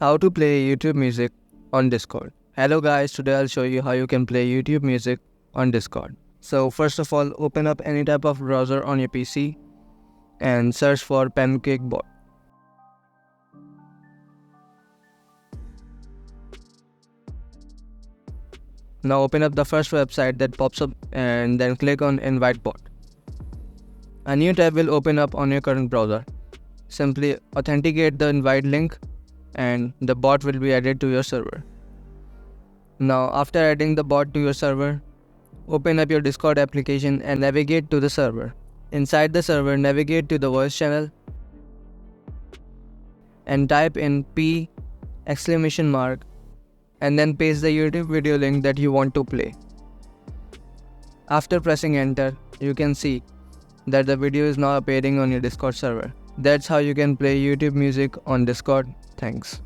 How to play YouTube music on Discord. Hello guys, today I'll show you how you can play YouTube music on Discord. So first of all, open up any type of browser on your PC and search for PancakeBot. Now open up the first website that pops up and then click on Invite Bot. A new tab will open up on your current browser. Simply authenticate the invite link and the bot will be added to your server. Now after adding the bot to your server, open up your Discord application and navigate to the server. Inside the server, navigate to the voice channel and type in P! And then paste the YouTube video link that you want to play. After pressing enter, you can see that the video is now appearing on your Discord server. That's how you can play YouTube music on Discord. Thanks.